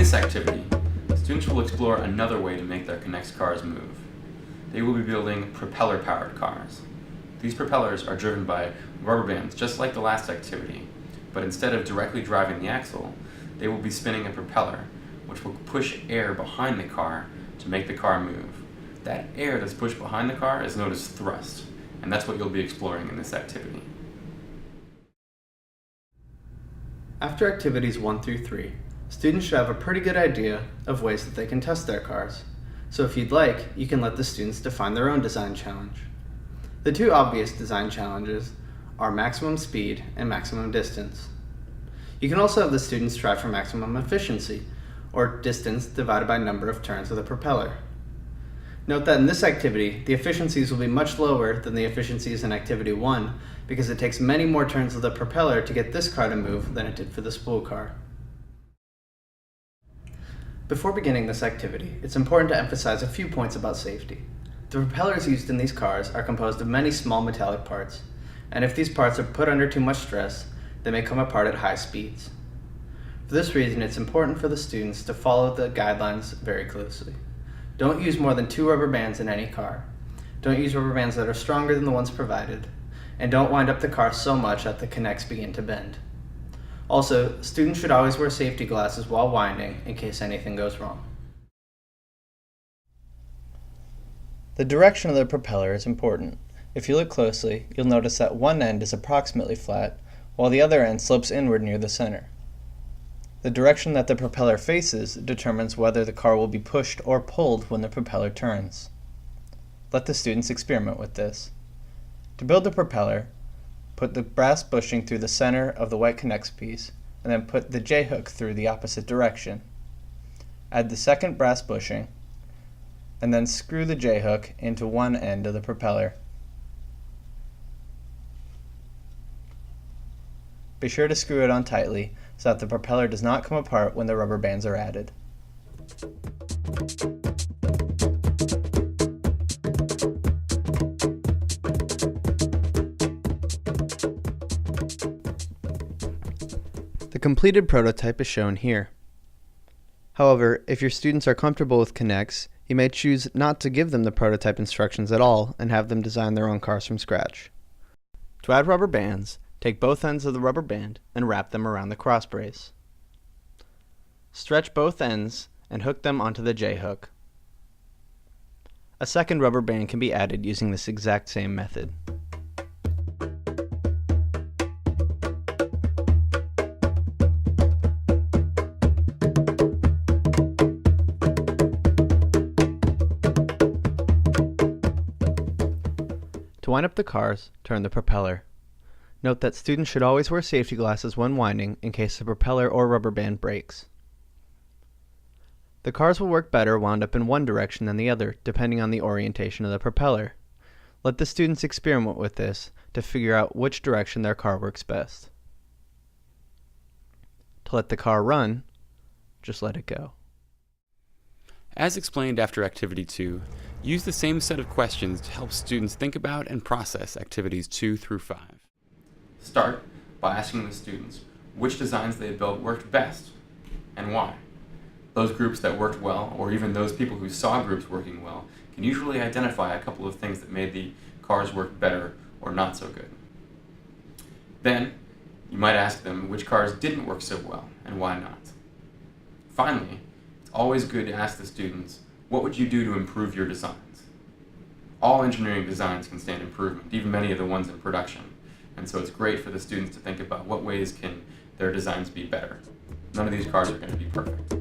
this activity, students will explore another way to make their Connects cars move. They will be building propeller-powered cars. These propellers are driven by rubber bands, just like the last activity, but instead of directly driving the axle, they will be spinning a propeller, which will push air behind the car to make the car move. That air that's pushed behind the car is known as thrust, and that's what you'll be exploring in this activity. After activities 1 through 3, students should have a pretty good idea of ways that they can test their cars. So if you'd like, you can let the students define their own design challenge. The two obvious design challenges are maximum speed and maximum distance. You can also have the students try for maximum efficiency, or distance divided by number of turns of the propeller. Note that in this activity, the efficiencies will be much lower than the efficiencies in activity 1 because it takes many more turns of the propeller to get this car to move than it did for the spool car. Before beginning this activity, it's important to emphasize a few points about safety. The propellers used in these cars are composed of many small metallic parts, and if these parts are put under too much stress, they may come apart at high speeds. For this reason, it's important for the students to follow the guidelines very closely. Don't use more than 2 rubber bands in any car. Don't use rubber bands that are stronger than the ones provided, and don't wind up the car so much that the connects begin to bend. Also, students should always wear safety glasses while winding in case anything goes wrong. The direction of the propeller is important. If you look closely, you'll notice that one end is approximately flat, while the other end slopes inward near the center. The direction that the propeller faces determines whether the car will be pushed or pulled when the propeller turns. Let the students experiment with this. To build the propeller, put the brass bushing through the center of the white Connects piece, and then put the J-hook through the opposite direction. Add the second brass bushing, and then screw the J-hook into one end of the propeller. Be sure to screw it on tightly so that the propeller does not come apart when the rubber bands are added. The completed prototype is shown here. However, if your students are comfortable with Connects, you may choose not to give them the prototype instructions at all and have them design their own cars from scratch. To add rubber bands, take both ends of the rubber band and wrap them around the cross brace. Stretch both ends and hook them onto the J-hook. A second rubber band can be added using this exact same method. To wind up the cars, turn the propeller. Note that students should always wear safety glasses when winding in case the propeller or rubber band breaks. The cars will work better wound up in one direction than the other, depending on the orientation of the propeller. Let the students experiment with this to figure out which direction their car works best. To let the car run, just let it go. As explained after Activity 2, use the same set of questions to help students think about and process Activities 2 through 5. Start by asking the students which designs they built worked best and why. Those groups that worked well, or even those people who saw groups working well, can usually identify a couple of things that made the cars work better or not so good. Then, you might ask them which cars didn't work so well and why not. Finally, it's always good to ask the students, what would you do to improve your designs? All engineering designs can stand improvement, even many of the ones in production. And so it's great for the students to think about what ways can their designs be better. None of these cars are going to be perfect.